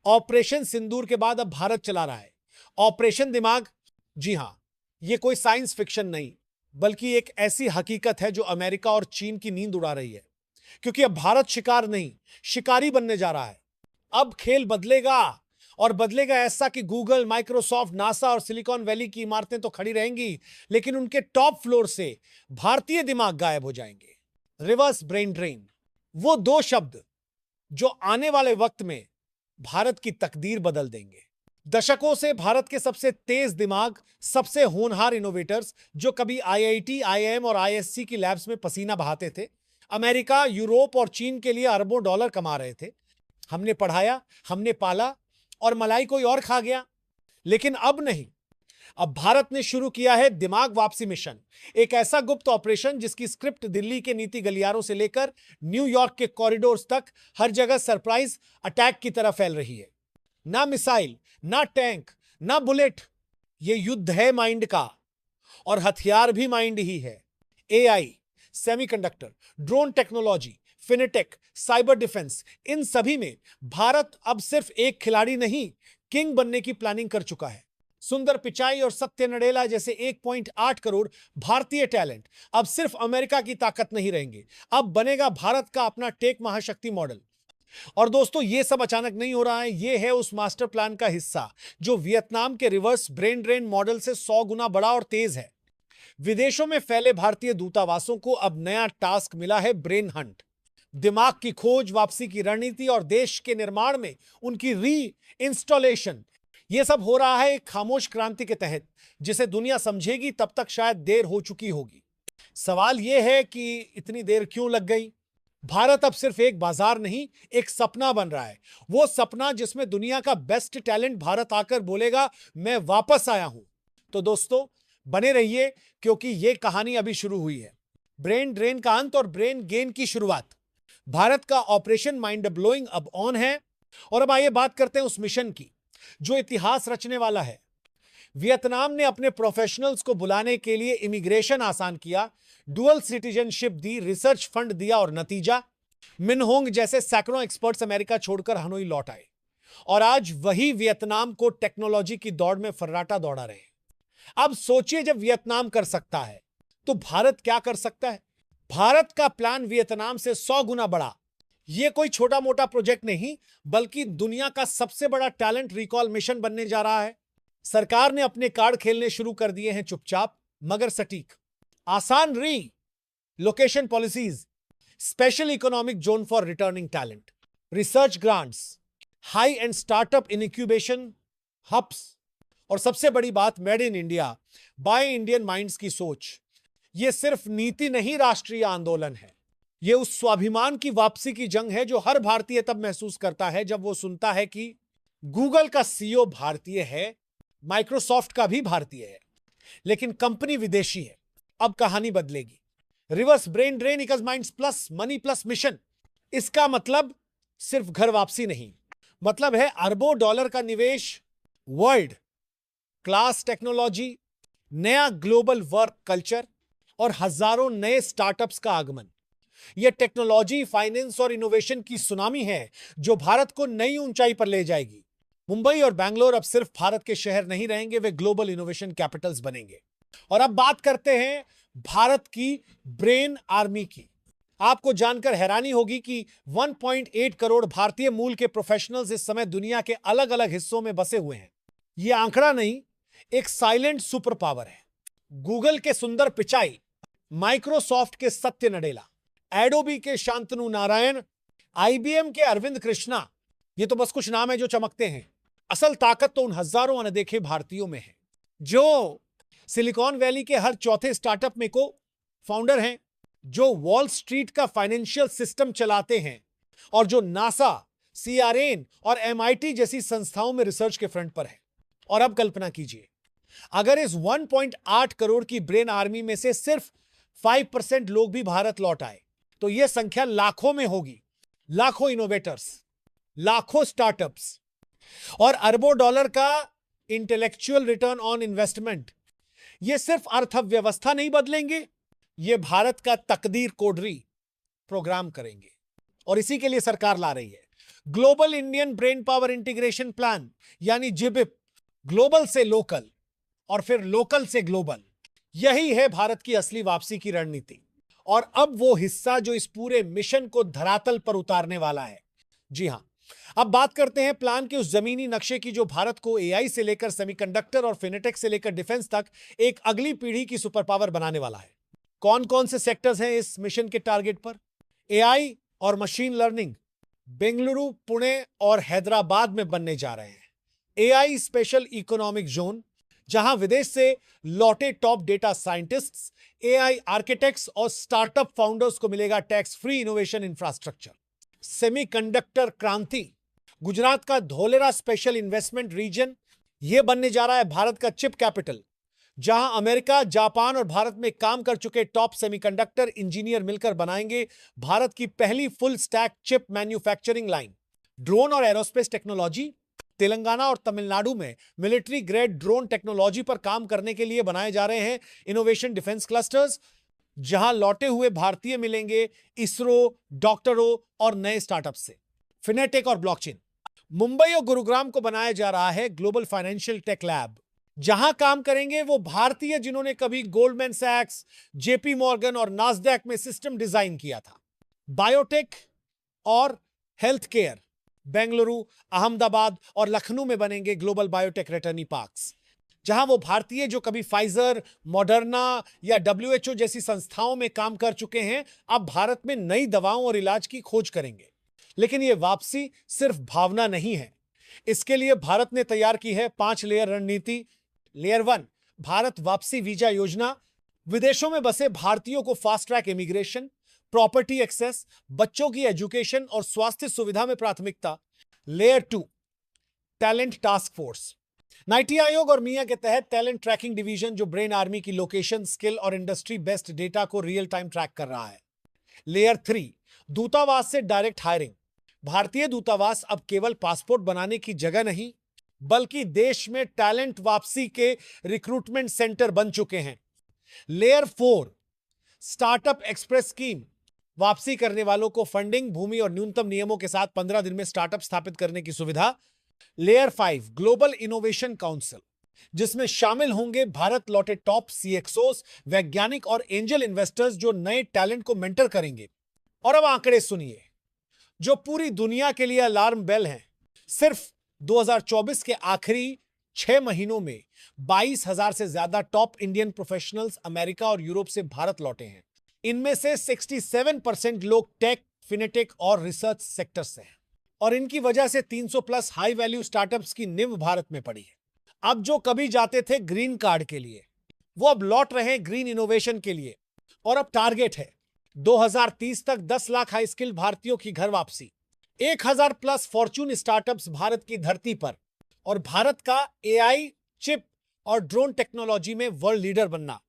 Operation सिंदूर के बाद अब भारत चला रहा है ऑपरेशन दिमाग। जी हां, यह कोई साइंस फिक्शन नहीं, बल्कि एक ऐसी हकीकत है जो अमेरिका और चीन की नींद उड़ा रही है। क्योंकि अब भारत शिकार नहीं, शिकारी बनने जा रहा है। अब खेल बदलेगा, और बदलेगा ऐसा कि गूगल, माइक्रोसॉफ्ट, नासा और सिलिकॉन वैली की इमारतें तो खड़ी रहेंगी, लेकिन उनके टॉप फ्लोर से भारतीय दिमाग गायब हो जाएंगे। रिवर्स ब्रेन ड्रेन, वो दो शब्द जो आने वाले वक्त में भारत की तकदीर बदल देंगे। दशकों से भारत के सबसे तेज दिमाग, सबसे होनहार इनोवेटर्स, जो कभी आईआईटी, आईआईएम और आईएससी की लैब्स में पसीना बहाते थे, अमेरिका, यूरोप और चीन के लिए अरबों डॉलर कमा रहे थे। हमने पढ़ाया, हमने पाला, और मलाई कोई और खा गया। लेकिन अब नहीं, अब भारत ने शुरू किया है दिमाग वापसी मिशन, एक ऐसा गुप्त ऑपरेशन जिसकी स्क्रिप्ट दिल्ली के नीति गलियारों से लेकर न्यूयॉर्क के कॉरिडोर्स तक हर जगह सरप्राइज अटैक की तरह फैल रही है। ना मिसाइल, ना टैंक, ना बुलेट, यह युद्ध है माइंड का, और हथियार भी माइंड ही है। AI, semiconductor, drone technology, fintech, cyber defence, इन सभी में भारत अब सिर्फ एक खिलाड़ी नहीं, किंग बनने की प्लानिंग कर चुका है। सुंदर पिचाई और सत्य नडेला जैसे 1.8 करोड़ भारतीय टैलेंट अब सिर्फ अमेरिका की ताकत नहीं रहेंगे, अब बनेगा भारत का अपना टेक महाशक्ति मॉडल। और दोस्तों, यह सब अचानक नहीं हो रहा है, यह है उस मास्टर प्लान का हिस्सा जो वियतनाम के रिवर्स ब्रेन ड्रेन मॉडल से 100 गुना बड़ा और तेज है। विदेशों में फैले भारतीय दूतावासों को अब नया टास्क मिला है, ब्रेन हंट। दिमाग की खोज, वापसी की रणनीति और देश के निर्माण में उनकी री इंस्टॉलेशन, यह सब हो रहा है एक खामोश क्रांति के तहत, जिसे दुनिया समझेगी तब तक शायद देर हो चुकी होगी। सवाल यह है कि इतनी देर क्यों लग गई? भारत अब सिर्फ एक बाजार नहीं, एक सपना बन रहा है। वो सपना जिसमें दुनिया का बेस्ट टैलेंट भारत आकर बोलेगा, मैं वापस आया हूं। तो दोस्तों, बने रहिए, क्योंकि यह कहानी अभी शुरू हुई है। ब्रेन ड्रेन का अंत और ब्रेन गेन की शुरुआत। भारत का ऑपरेशन माइंड ब्लोइंग अब ऑन है। और अब आइए बात करते हैं उस मिशन की जो इतिहास रचने वाला है। वियतनाम ने अपने प्रोफेशनल्स को बुलाने के लिए इमिग्रेशन आसान किया, डुअल सिटीजनशिप दी, रिसर्च फंड दिया, और नतीजा, मिनहोंग जैसे सैकड़ों एक्सपर्ट्स अमेरिका छोड़कर हनोई लौट आए। और आज वही वियतनाम को टेक्नोलॉजी की दौड़ में फर्राटा दौड़ा रहे हैं। अब सोचिए, जब वियतनाम कर सकता है तो भारत क्या कर सकता है? भारत का प्लान वियतनाम से 100 गुना बड़ा। यह कोई छोटा मोटा प्रोजेक्ट नहीं, बल्कि दुनिया का सबसे बड़ा टैलेंट रिकॉल मिशन बनने जा रहा है। सरकार ने अपने कार्ड खेलने शुरू कर दिए हैं, चुपचाप मगर सटीक। आसान relocation policies, special economic zone for returning talent, research grants, high end startup incubation hubs, और सबसे बड़ी बात, made in India, by Indian minds की सोच। यह सिर्फ नीति नहीं, राष्ट्रीय आंदोलन है। यह उस स्वाभिमान की वापसी की जंग है जो हर भारतीय तब महसूस करता है जब वो सुनता है कि गूगल का सीईओ भारतीय है, माइक्रोसॉफ्ट का भी भारतीय है, लेकिन कंपनी विदेशी है। अब कहानी बदलेगी। Reverse brain drain equals minds plus money plus mission. इसका मतलब सिर्फ घर वापसी नहीं, मतलब है अरबों डॉलर का निवेश, वर्ल्ड क्लास टेक्नोलॉजी, नया ग्लोबल वर्क कल्चर, और हजारों नए स्टार्टअप्स का आगमन। यह टेक्नोलॉजी, फाइनेंस और इनोवेशन की सुनामी है जो भारत को नई ऊंचाई पर ले जाएगी। मुंबई और बैंगलोर अब सिर्फ भारत के शहर नहीं रहेंगे, वे ग्लोबल इनोवेशन कैपिटल्स बनेंगे। और अब बात करते हैं भारत की ब्रेन आर्मी की। आपको जानकर हैरानी होगी कि 1.8 करोड़ भारतीय मूल के प्रोफेशनल्स इस समय दुनिया के अलग अलग हिस्सों में बसे हुए हैं। यह आंकड़ा नहीं, एक साइलेंट सुपर पावर है। गूगल के सुंदर पिचाई, माइक्रोसॉफ्ट के सत्य नडेला, एडोबी के शांतनु नारायण, आईबीएम के अरविंद कृष्णा, ये तो बस कुछ नाम है जो चमकते हैं। असल ताकत तो उन हजारों अनदेखे भारतीयों में है जो सिलिकॉन वैली के हर चौथे स्टार्टअप में को फाउंडर हैं, जो वॉल स्ट्रीट का फाइनेंशियल सिस्टम चलाते हैं, और जो नासा, सीआरएन और एमआईटी जैसी संस्थाओं में रिसर्च के फ्रंट पर है। और अब कल्पना कीजिए, अगर इस 1.8 करोड़ की ब्रेन आर्मी में से सिर्फ 5% लोग भी भारत लौट आए, तो यह संख्या लाखों में होगी। लाखों इनोवेटर्स, लाखों स्टार्टअप्स, और अरबों डॉलर का इंटेलेक्चुअल रिटर्न ऑन इन्वेस्टमेंट। यह सिर्फ अर्थव्यवस्था नहीं बदलेंगे, यह भारत का तकदीर कोड री प्रोग्राम करेंगे। और इसी के लिए सरकार ला रही है global Indian brain power integration plan यानी जिबिप, ग्लोबल से लोकल और फिर लोकल से ग्लोबल, यही है भारत की असली वापसी की रणनीति। और अब वो हिस्सा जो इस पूरे मिशन को धरातल पर उतारने वाला है। जी हां, अब बात करते हैं प्लान के उस जमीनी नक्शे की जो भारत को एआई से लेकर सेमीकंडक्टर और फिनेटेक से लेकर डिफेंस तक एक अगली पीढ़ी की सुपर पावर बनाने वाला है। कौन कौन से सेक्टर्स हैं इस मिशन के टारगेट पर? एआई और मशीन लर्निंग बेंगलुरु, पुणे और हैदराबाद में बनने जा रहे हैं। एआई स्पेशल इकोनॉमिक जोन, जहां विदेश से लौटे top data scientists, AI architects और स्टार्टअप फाउंडर्स को मिलेगा tax free innovation infrastructure. Semiconductor क्रांति, गुजरात का धोलेरा स्पेशल इन्वेस्टमेंट रीजन, यह बनने जा रहा है भारत का चिप कैपिटल, जहां अमेरिका, जापान और भारत में काम कर चुके टॉप सेमीकंडक्टर इंजीनियर मिलकर बनाएंगे भारत की पहली full stack chip manufacturing line. Drone और एरोस्पेस टेक्नोलॉजी, तेलंगाना और तमिलनाडु में मिलिट्री ग्रेड ड्रोन टेक्नोलॉजी पर काम करने के लिए बनाए जा रहे हैं इनोवेशन डिफेंस क्लस्टर्स, जहां लौटे हुए भारतीय मिलेंगे इसरो, डॉक्टरों और नए स्टार्टअप से। फिनेटेक और ब्लॉकचेन, मुंबई और गुरुग्राम को बनाया जा रहा है ग्लोबल फाइनेंशियल टेक लैब, जहां काम करेंगे वो भारतीय जिन्होंने कभी गोल्डमैन सैक्स, जेपी मॉर्गन और नास्डैक में सिस्टम डिजाइन किया था। बायोटेक और हेल्थ केयर, बेंगलुरु, अहमदाबाद और लखनऊ में बनेंगे ग्लोबल बायोटेक रेटर्नी पार्क्स, जहां वो भारतीय जो कभी फाइजर, मॉडर्ना या डब्ल्यूएचओ जैसी संस्थाओं में काम कर चुके हैं, अब भारत में नई दवाओं और इलाज की खोज करेंगे। लेकिन यह वापसी सिर्फ भावना नहीं है। इसके लिए भारत ने तैयार की है 5 लेयर रणनीति। लेयर 1, भारत वापसी वीजा योजना, विदेशों में बसे भारतीयों को fast track immigration, property access, बच्चों की एजुकेशन और स्वास्थ्य सुविधा में प्राथमिकता। Layer 2, talent task force, NITI Aayog और मिया के तहत टैलेंट ट्रैकिंग डिवीजन जो ब्रेन आर्मी की लोकेशन, स्किल और इंडस्ट्री बेस्ड डेटा को रियल टाइम ट्रैक कर रहा है। लेयर 3, दूतावास से डायरेक्ट हायरिंग, भारतीय दूतावास अब केवल पासपोर्ट बनाने की जगह नहीं, बल्कि देश में टैलेंट वापसी के रिक्रूटमेंट सेंटर बन चुके हैं। लेयर 4, स्टार्टअप एक्सप्रेस स्कीम, वापसी करने वालों को फंडिंग, भूमि और न्यूनतम नियमों के साथ 15 दिन में स्टार्टअप स्थापित करने की सुविधा। लेयर 5, ग्लोबल इनोवेशन काउंसिल, जिसमें शामिल होंगे भारत लौटे टॉप सीएक्सओस, वैज्ञानिक और एंजल इन्वेस्टर्स जो नए टैलेंट को मेंटर करेंगे। और अब आंकड़े सुनिए जो पूरी दुनिया के लिए अलार्म बेल हैं। सिर्फ 2024 के आखिरी 6 महीनों में 22,000 से ज्यादा टॉप इंडियन प्रोफेशनल्स अमेरिका और यूरोप से भारत लौटे हैं। इनमें से 67% लोग टेक, फिनेटेक और रिसर्च सेक्टर से हैं, और इनकी वजह से 300 प्लस हाई वैल्यू स्टार्टअप्स की नींव भारत में पड़ी है। अब जो कभी जाते थे ग्रीन कार्ड के लिए, वो अब लौट रहे हैं ग्रीन इनोवेशन के लिए। और अब टारगेट है 2030 तक 10 लाख हाई स्किल भारतीयों की घर वापसी, 1000 प्लस फॉर्च्यून स्टार्टअप्स भारत की धरती पर, और भारत का एआई, चिप और ड्रोन टेक्नोलॉजी में वर्ल्ड लीडर बनना।